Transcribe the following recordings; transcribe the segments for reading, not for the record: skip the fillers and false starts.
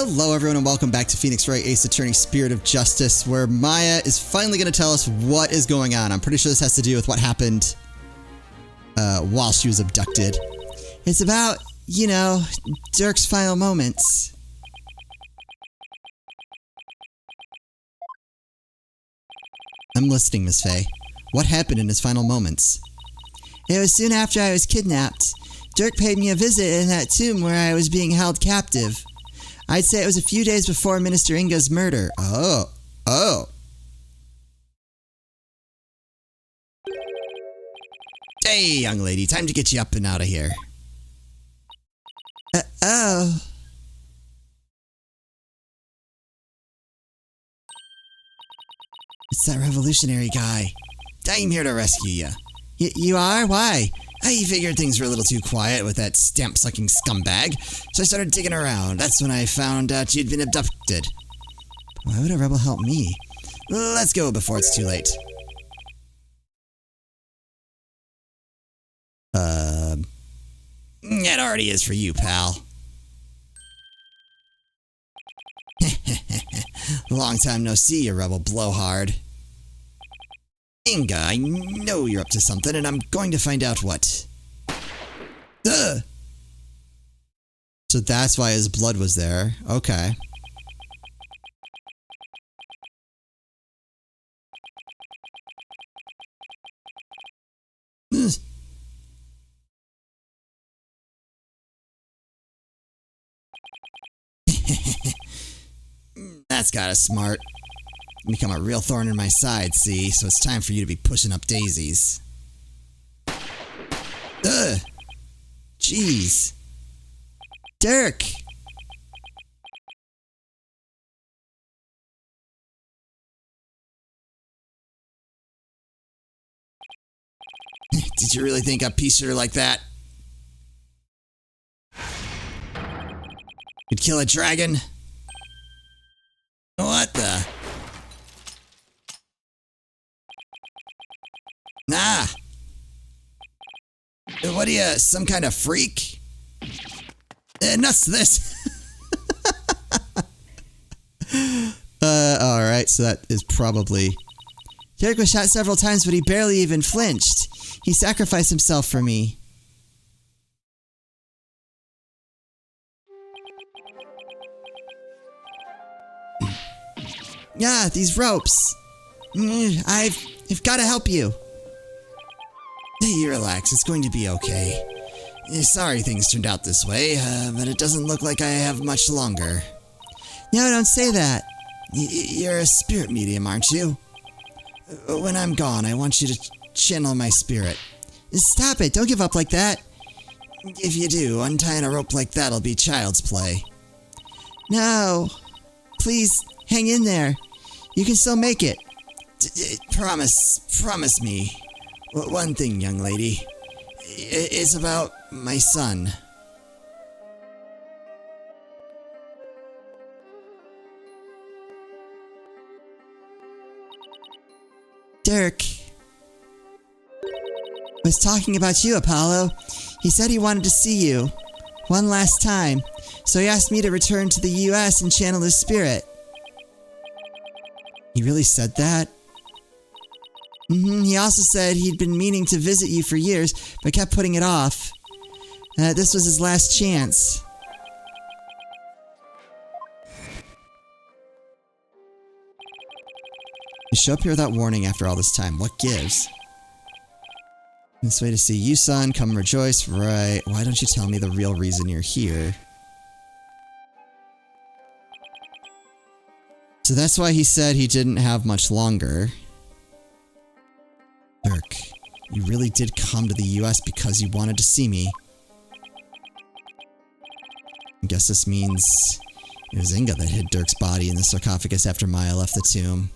Hello everyone and welcome back to Phoenix Wright Ace Attorney Spirit of Justice, where Maya is finally going to tell us what is going on. I'm pretty sure this has to do with what happened while she was abducted. It's about, you know, Dirk's final moments. I'm listening, Miss Faye. What happened in his final moments? It was soon after I was kidnapped. Dirk paid me a visit in that tomb where I was being held captive. I'd say it was a few days before Minister Inga's murder. Oh. Hey, young lady, time to get you up and out of here. Oh. It's that revolutionary guy. I'm here to rescue you. You are? Why? I figured things were a little too quiet with that stamp-sucking scumbag, so I started digging around. That's when I found out you'd been abducted. Why would a rebel help me? Let's go before it's too late. It already is for you, pal. Long time no see, you rebel blowhard. Inga, I know you're up to something, and I'm going to find out what. Ugh! So that's why his blood was there. Okay. That's got us smart. Become a real thorn in my side, see? So it's time for you to be pushing up daisies. Ugh! Jeez. Dirk! Did you really think I'd piece her like that? You'd kill a dragon? What the? Nah. What are you, some kind of freak? Nuts to this. Alright, so that is probably... Dirk was shot several times, but he barely even flinched. He sacrificed himself for me. Yeah, these ropes. I've got to help you. Hey, relax. It's going to be okay. Sorry things turned out this way, but it doesn't look like I have much longer. No, don't say that. You're a spirit medium, aren't you? When I'm gone, I want you to channel my spirit. Stop it. Don't give up like that. If you do, untying a rope like that'll be child's play. No. Please, hang in there. You can still make it. Promise me. One thing, young lady. It's about my son. Dirk was talking about you, Apollo. He said he wanted to see you one last time, so he asked me to return to the US and channel his spirit. He really said that? He also said he'd been meaning to visit you for years, but kept putting it off. This was his last chance. You show up here without warning after all this time. What gives? This way to see you, son. Come rejoice. Right. Why don't you tell me the real reason you're here? So that's why he said he didn't have much longer. Dirk, you really did come to the US because you wanted to see me. I guess this means it was Inga that hid Dirk's body in the sarcophagus after Maya left the tomb.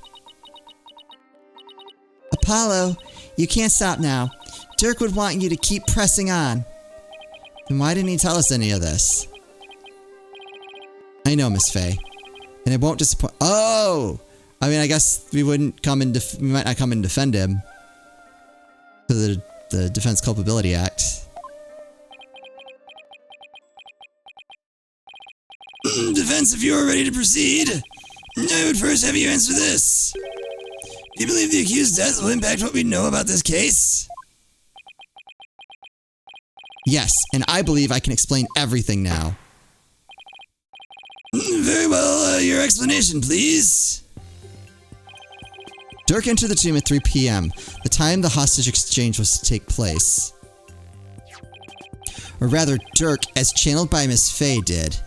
Apollo, you can't stop now. Dirk would want you to keep pressing on. Then why didn't he tell us any of this? I know, Miss Faye. And it won't disappoint— Oh! I mean, I guess we wouldn't come and we might not come and defend him. Because of the Defense Culpability Act. Defense, if you are ready to proceed, I would first have you answer this. Do you believe the accused's death will impact what we know about this case? Yes, and I believe I can explain everything now. Very well, your explanation, please. Dirk entered the tomb at 3 p.m., the time the hostage exchange was to take place. Or rather, Dirk, as channeled by Miss Fey, did.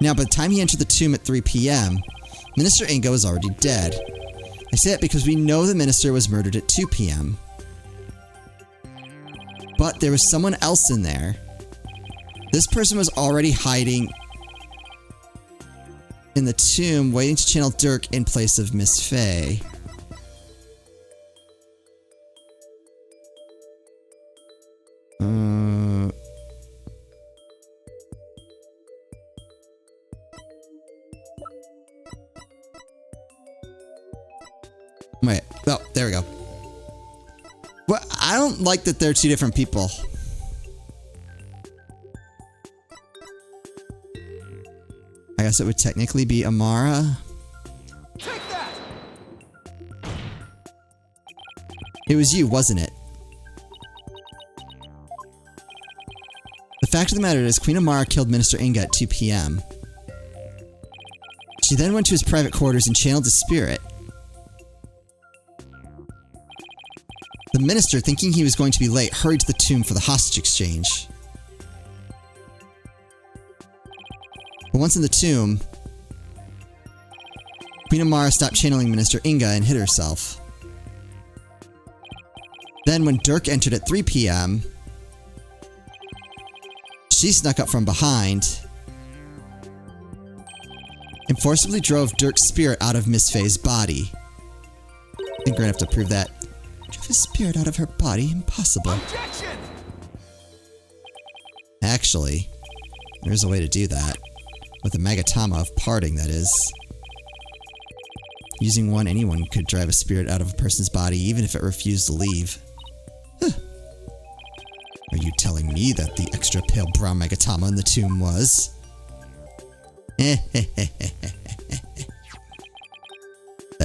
Now, by the time he entered the tomb at 3 p.m., Minister Inga was already dead. I say that because we know the minister was murdered at 2 p.m. But there was someone else in there. This person was already hiding in the tomb, waiting to channel Dirk in place of Miss Fey. Wait. Oh, there we go. Well, I don't like that they're two different people. I guess it would technically be Amara. Take that! It was you, wasn't it? The fact of the matter is, Queen Amara killed Minister Inga at 2 p.m. She then went to his private quarters and channeled his spirit. The minister, thinking he was going to be late, hurried to the tomb for the hostage exchange. But once in the tomb, Queen Amara stopped channeling Minister Inga and hid herself. Then when Dirk entered at 3 p.m., she snuck up from behind and forcibly drove Dirk's spirit out of Miss Fey's body. I think we're gonna have to prove that. Drove his spirit out of her body? Impossible. Objection! Actually, there's a way to do that. With a Magatama of parting, that is. Using one, anyone could drive a spirit out of a person's body, even if it refused to leave. Huh. Are you telling me that the extra pale brown Magatama in the tomb was? That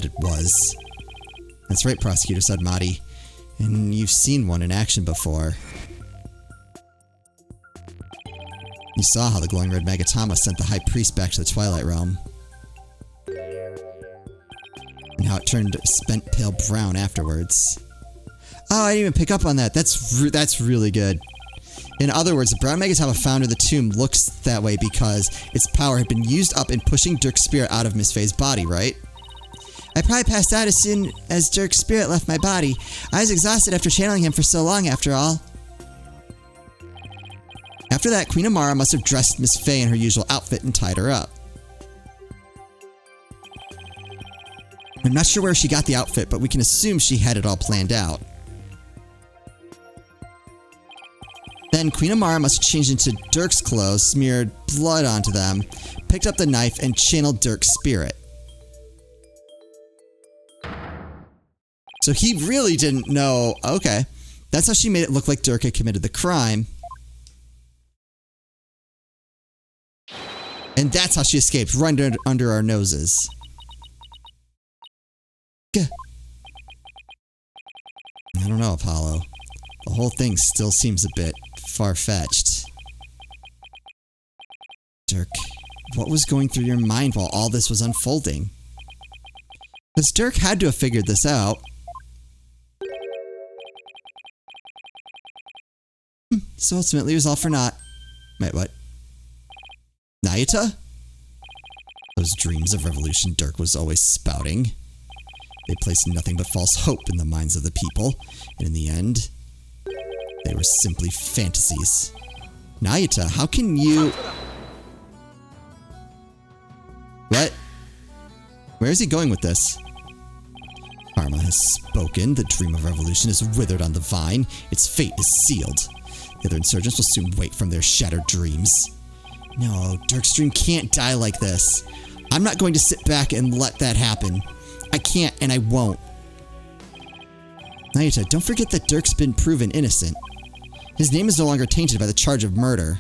it was. That's right, Prosecutor Sudmati. And you've seen one in action before. You saw how the glowing red Magatama sent the High Priest back to the Twilight Realm. And how it turned spent pale brown afterwards. Oh, I didn't even pick up on that. That's really good. In other words, the brown Magatama found in the tomb looks that way because its power had been used up in pushing Dirk's spirit out of Miss Fey's body, right? I probably passed out as soon as Dirk's spirit left my body. I was exhausted after channeling him for so long, after all. After that, Queen Amara must have dressed Miss Fey in her usual outfit and tied her up. I'm not sure where she got the outfit, but we can assume she had it all planned out. Then Queen Amara must have changed into Dirk's clothes, smeared blood onto them, picked up the knife, and channeled Dirk's spirit. So he really didn't know. Okay. That's how she made it look like Dirk had committed the crime. And that's how she escaped, right under our noses. Gah. I don't know, Apollo. The whole thing still seems a bit far-fetched. Dirk, what was going through your mind while all this was unfolding? Because Dirk had to have figured this out. So ultimately it was all for naught. Wait, what? Nayata? Those dreams of revolution Dirk was always spouting. They placed nothing but false hope in the minds of the people, and in the end, they were simply fantasies. Nayata, how can you... What? Where is he going with this? Karma has spoken. The dream of revolution is withered on the vine. Its fate is sealed. The other insurgents will soon wake from their shattered dreams. No, Dirk's dream can't die like this. I'm not going to sit back and let that happen. I can't and I won't. Nayata, don't forget that Dirk's been proven innocent. His name is no longer tainted by the charge of murder.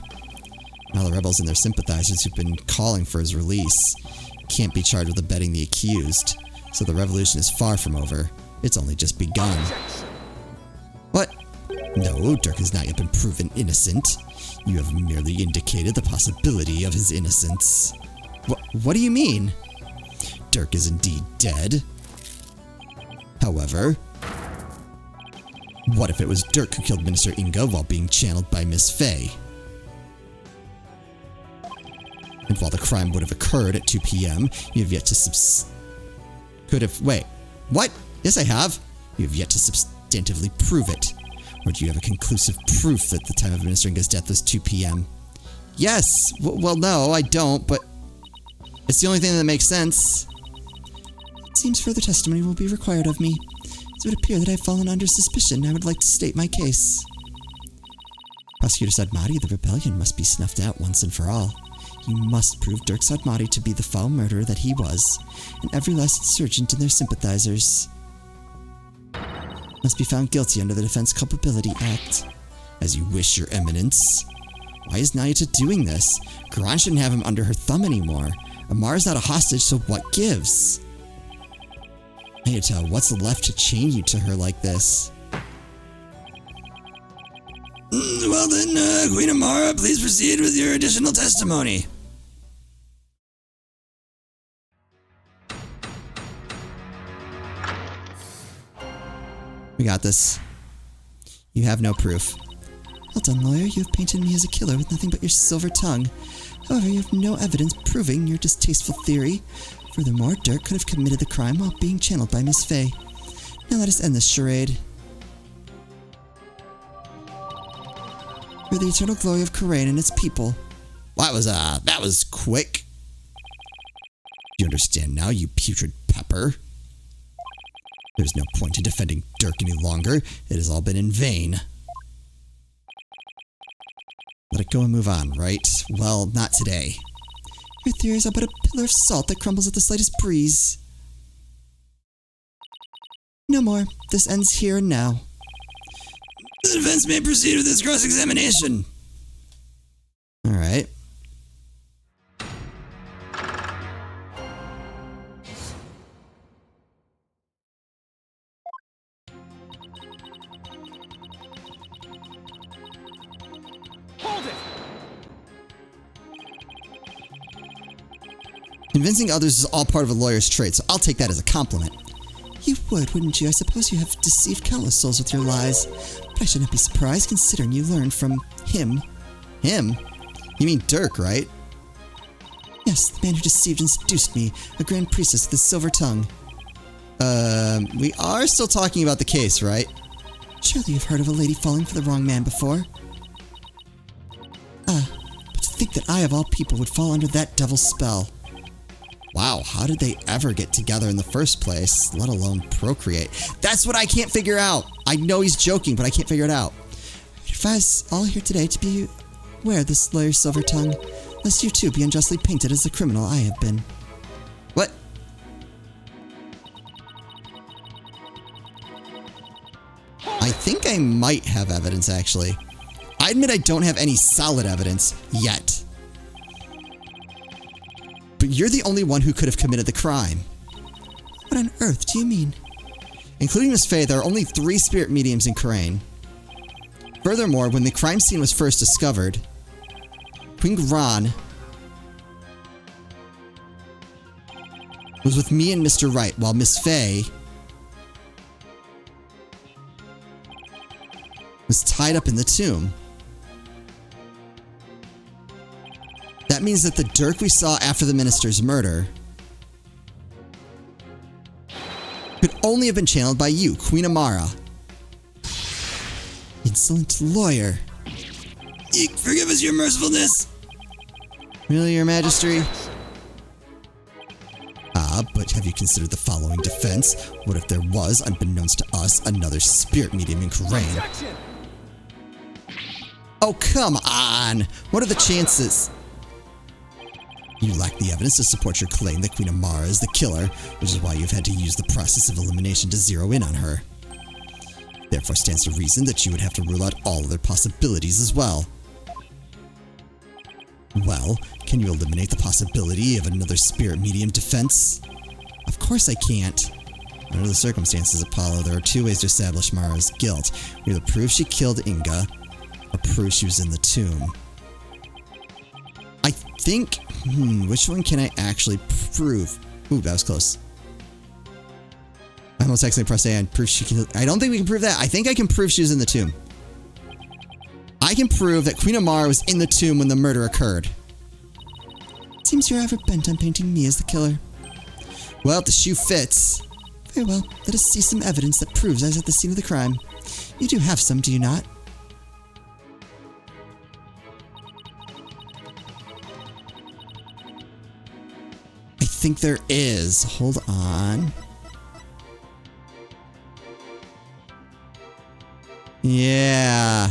Now the rebels and their sympathizers who've been calling for his release can't be charged with abetting the accused, so the revolution is far from over. It's only just begun. What? No, Dirk has not yet been proven innocent. You have merely indicated the possibility of his innocence. What do you mean? Dirk is indeed dead. However, what if it was Dirk who killed Minister Inga while being channeled by Miss Fey? And while the crime would have occurred at 2 p.m., you have yet to wait, what? Yes, I have. You have yet to substantively prove it. Or do you have a conclusive proof that the time of Minister Inga's death was 2 p.m.? Yes. Well, no, I don't, but it's the only thing that makes sense. It seems further testimony will be required of me. It would appear that I have fallen under suspicion. I would like to state my case. Prosecutor Sadmati, the rebellion must be snuffed out once and for all. You must prove Dirk Sadmati to be the foul murderer that he was, and every last insurgent and their sympathizers must be found guilty under the Defense Culpability Act. As you wish, Your Eminence. Why is Nayata doing this? Garan shouldn't have him under her thumb anymore. Amara's not a hostage, so what gives? Nayata, what's left to chain you to her like this? Well then, Queen Amara, please proceed with your additional testimony. We got this. You have no proof. Well done, lawyer. You have painted me as a killer with nothing but your silver tongue. However, you have no evidence proving your distasteful theory. Furthermore, Dirk could have committed the crime while being channeled by Miss Fey. Now let us end this charade. For the eternal glory of Khura'in and its people. That was quick. You understand now, you putrid pepper? There's no point in defending Dirk any longer. It has all been in vain. Let it go and move on, right? Well, not today. Your theories are but a pillar of salt that crumbles at the slightest breeze. No more. This ends here and now. The defense may proceed with this cross-examination. Alright. Convincing others is all part of a lawyer's trade, so I'll take that as a compliment. You would, wouldn't you? I suppose you have deceived countless souls with your lies. But I should not be surprised, considering you learned from him. Him? You mean Dirk, right? Yes, the man who deceived and seduced me, a grand priestess with a silver tongue. We are still talking about the case, right? Surely you've heard of a lady falling for the wrong man before. But to think that I, of all people, would fall under that devil's spell. Wow, how did they ever get together in the first place, let alone procreate? That's what I can't figure out. I know he's joking, but I can't figure it out. I advise all here today to be aware of this lawyer's silver tongue, lest you too be unjustly painted as the criminal I have been. What? I think I might have evidence, actually. I admit I don't have any solid evidence yet. But you're the only one who could have committed the crime. What on earth do you mean? Including Miss Fey, there are only 3 spirit mediums in Khura'in. Furthermore, when the crime scene was first discovered, Queen Garan was with me and Mr. Wright, while Miss Fey was tied up in the tomb. That means that the Dirk we saw after the minister's murder could only have been channeled by you, Queen Amara. Insolent lawyer. Forgive us your mercifulness. Really, Your Majesty? But have you considered the following defense? What if there was, unbeknownst to us, another spirit medium in Khura'in? Oh, come on! What are the chances? You lack the evidence to support your claim that Queen Amara is the killer, which is why you've had to use the process of elimination to zero in on her. Therefore stands to reason that you would have to rule out all other possibilities as well. Well, can you eliminate the possibility of another spirit medium defense? Of course I can't. Under the circumstances, Apollo, there are two ways to establish Mara's guilt. Either prove she killed Inga, or prove she was in the tomb. I think... which one can I actually prove? Ooh, that was close. I almost accidentally pressed A and prove she killed... I don't think we can prove that. I think I can prove she was in the tomb. I can prove that Queen Amara was in the tomb when the murder occurred. Seems you're ever bent on painting me as the killer. Well, if the shoe fits... Very well, let us see some evidence that proves I was at the scene of the crime. You do have some, do you not? I think there is. Hold on. Yeah.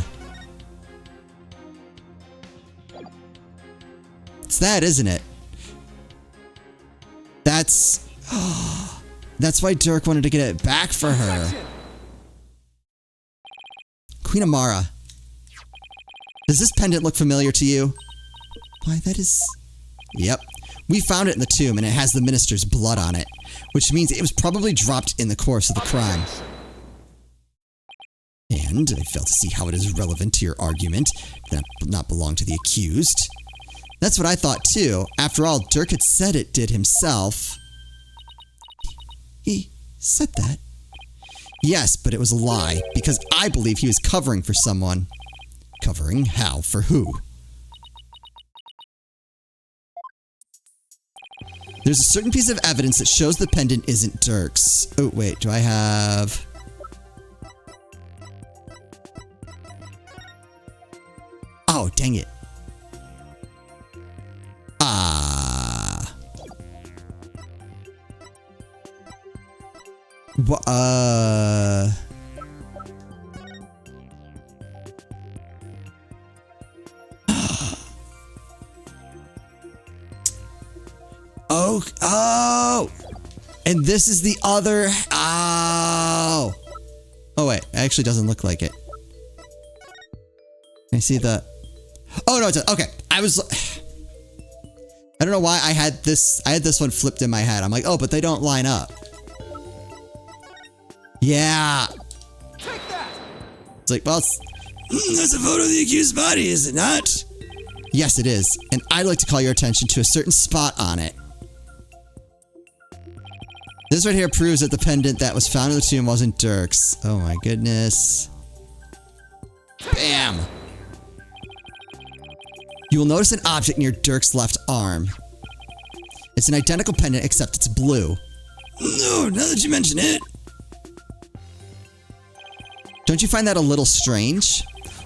It's that, isn't it? That's... That's why Dirk wanted to get it back for her. Queen Amara. Does this pendant look familiar to you? Why, that is... Yep. We found it in the tomb, and it has the minister's blood on it, which means it was probably dropped in the course of the crime. And I fail to see how it is relevant to your argument that it not belong to the accused. That's what I thought too. After all, Dirk had said it did himself. He said that? Yes, but it was a lie, because I believe he was covering for someone. Covering? How? For who? There's a certain piece of evidence that shows the pendant isn't Dirk's. Oh, wait, do I have... Oh, dang it. Oh! And this is the other... Oh! Oh, wait. It actually doesn't look like it. Can I see the... Oh, no, it does. Okay. I don't know why I had this one flipped in my head. I'm like, oh, but they don't line up. Yeah. Take that. It's like, well, that's a photo of the accused body, is it not? Yes, it is. And I'd like to call your attention to a certain spot on it. This right here proves that the pendant that was found in the tomb wasn't Dirk's. Oh my goodness. Bam! You will notice an object near Dirk's left arm. It's an identical pendant except it's blue. No, now that you mention it. Don't you find that a little strange?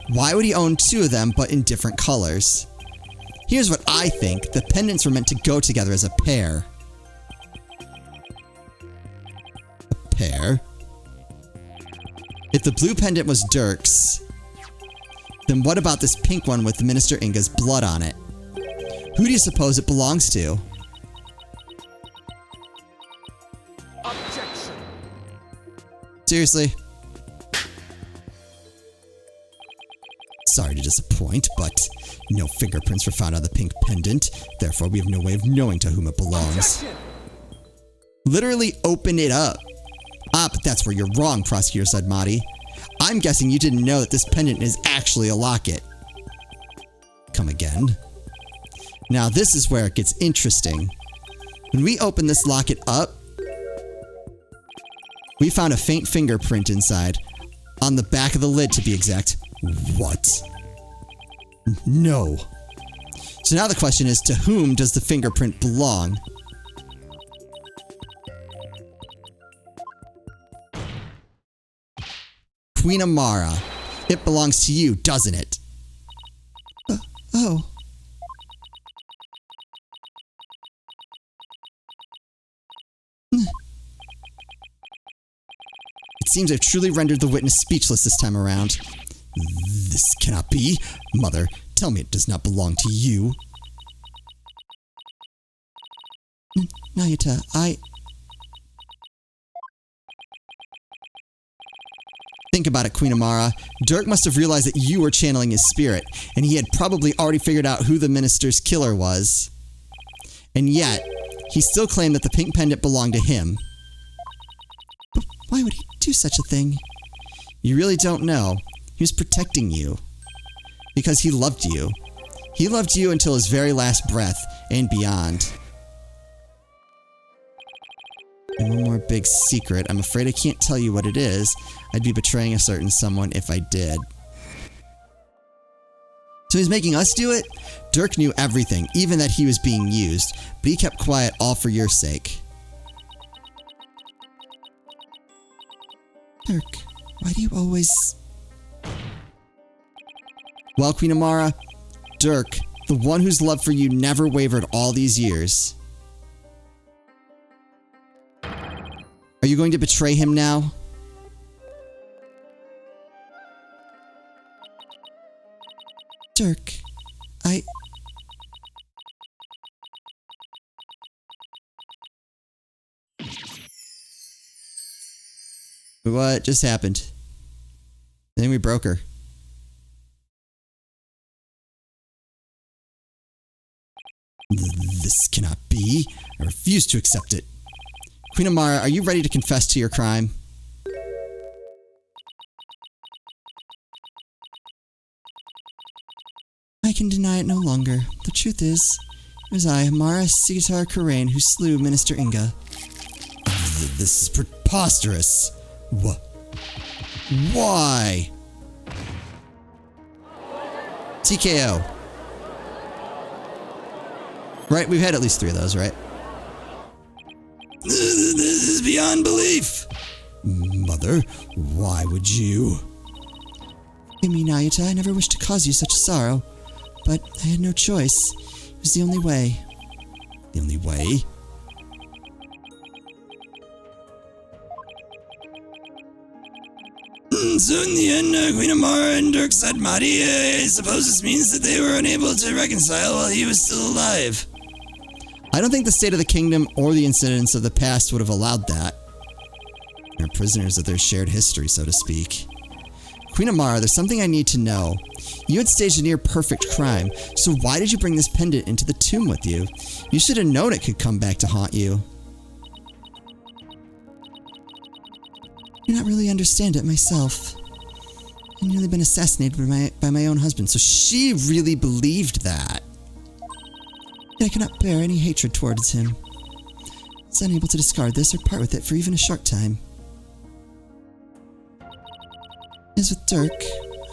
Why would he own two of them but in different colors? Here's what I think. The pendants were meant to go together as a pair. A pair? If the blue pendant was Dirk's, then what about this pink one with Minister Inga's blood on it? Who do you suppose it belongs to? Objection. Seriously? Sorry to disappoint, but no fingerprints were found on the pink pendant. Therefore, we have no way of knowing to whom it belongs. Objection. Literally open it up. Ah, but that's where you're wrong, Prosecutor said Madi. I'm guessing you didn't know that this pendant is actually a locket. Come again. Now this is where it gets interesting. When we open this locket up, we found a faint fingerprint inside. On the back of the lid, to be exact. What? No. So now the question is, to whom does the fingerprint belong? Queen Amara. It belongs to you, doesn't it? Oh. It seems I've truly rendered the witness speechless this time around. This cannot be. Mother, tell me it does not belong to you. Nayata, think about it, Queen Amara, Dirk must have realized that you were channeling his spirit, and he had probably already figured out who the minister's killer was. And yet, he still claimed that the pink pendant belonged to him. But why would he do such a thing? You really don't know. He was protecting you. Because he loved you. He loved you until his very last breath, and beyond. And one more big secret. I'm afraid I can't tell you what it is. I'd be betraying a certain someone if I did. So he's making us do it? Dirk knew everything, even that he was being used, but he kept quiet all for your sake. Dirk, why do you always... Well, Queen Amara, Dirk, the one whose love for you never wavered all these years. Are you going to betray him now? Dirk, What just happened? I think we broke her. This cannot be. I refuse to accept it. Queen Amara, are you ready to confess to your crime? I can deny it no longer. The truth is, it was I, Amara Sitar Karain, who slew Minister Inga. This is preposterous. Why? TKO. Right, we've had at least 3 of those, right? This is beyond belief. Mother, why would you? Forgive me, Nayuta. I never wished to cause you such sorrow. But I had no choice. It was the only way. The only way? So in the end, Queen Amara and Dirk Sadmati, I suppose this means that they were unable to reconcile while he was still alive. I don't think the state of the kingdom or the incidents of the past would have allowed that. They're prisoners of their shared history, so to speak. Queen Amara, there's something I need to know. You had staged a near-perfect crime, so why did you bring this pendant into the tomb with you? You should have known it could come back to haunt you. I do not really understand it myself. I've nearly been assassinated by my own husband, so she really believed that. Yet I cannot bear any hatred towards him. I was unable to discard this or part with it for even a short time. As with Dirk,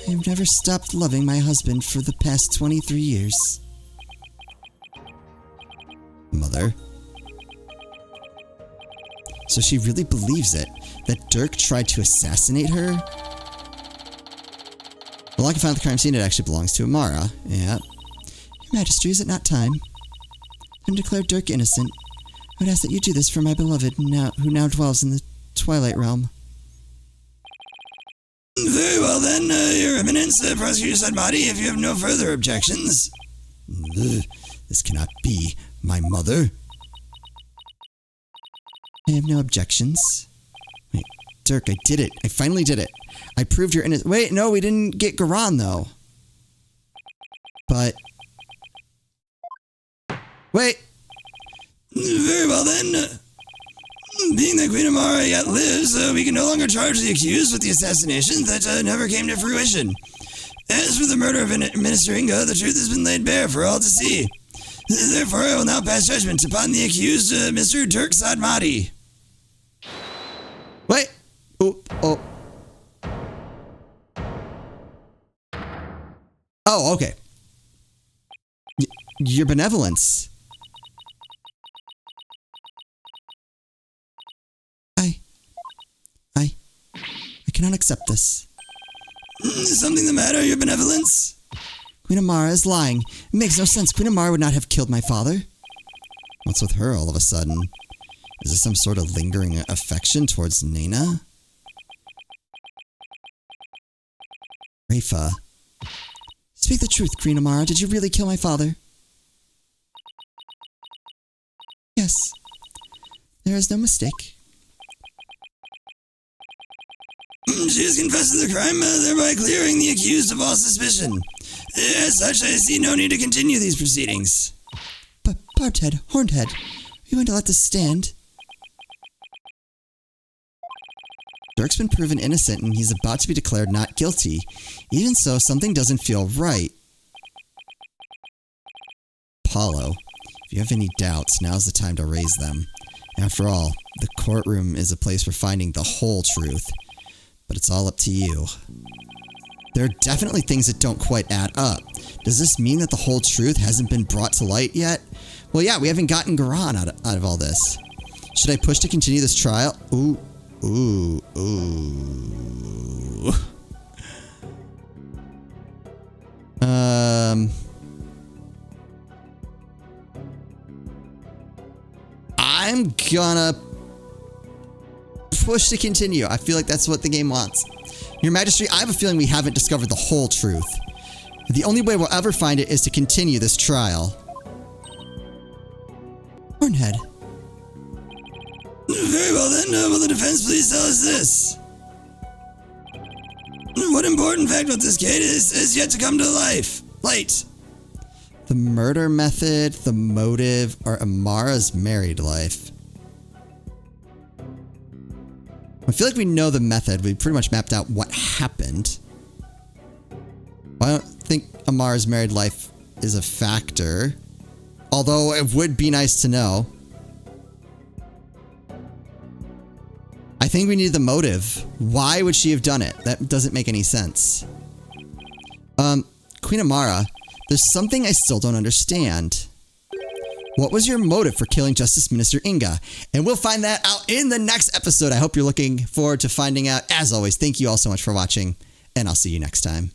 I have never stopped loving my husband for the past 23 years. Mother? So she really believes it, that Dirk tried to assassinate her? Well, I can find the crime scene. It actually belongs to Amara. Yeah. Your Majesty, is it not time? To declare Dirk innocent. I would ask that you do this for my beloved, who now dwells in the Twilight Realm. Very well then, Your Eminence, Prosecutor Sadmati, if you have no further objections. This cannot be. My mother? I have no objections. Wait, Dirk, I did it. I finally did it. I proved your innocence. Wait, no, we didn't get Garan, though. But... Wait! Very well then. Being that Queen Amara yet lives, we can no longer charge the accused with the assassination that never came to fruition. As for the murder of Minister Inga, the truth has been laid bare for all to see. Therefore, I will now pass judgment upon the accused, Mr. Dirk Sadmati. Wait! Oh, okay. Your benevolence. I cannot accept this. Is something the matter, Your Benevolence? Queen Amara is lying. It makes no sense. Queen Amara would not have killed my father. What's with her all of a sudden? Is this some sort of lingering affection towards Nena? Rafa. Speak the truth, Queen Amara. Did you really kill my father? Yes. There is no mistake. she has confessed to the crime, thereby clearing the accused of all suspicion. As such, I see no need to continue these proceedings. But Barbed-Head, Horned-Head, are you going to let this stand? Dirk's been proven innocent and he's about to be declared not guilty. Even so, something doesn't feel right. Apollo, if you have any doubts, now's the time to raise them. After all, the courtroom is a place for finding the whole truth. But it's all up to you. There are definitely things that don't quite add up. Does this mean that the whole truth hasn't been brought to light yet? Well, yeah, we haven't gotten Garan out of all this. Should I push to continue this trial? Ooh. I'm gonna push to continue. I feel like that's what the game wants. Your Majesty, I have a feeling we haven't discovered the whole truth. The only way we'll ever find it is to continue this trial. Hornhead. Very well then, will the defense please tell us this? What important fact about this case is yet to come to light? The murder method, the motive, or Amara's married life. I feel like we know the method. We pretty much mapped out what happened. I don't think Amara's married life is a factor. Although it would be nice to know. I think we need the motive. Why would she have done it? That doesn't make any sense. Queen Amara, there's something I still don't understand. What was your motive for killing Justice Minister Inga? And we'll find that out in the next episode. I hope you're looking forward to finding out. As always, thank you all so much for watching, and I'll see you next time.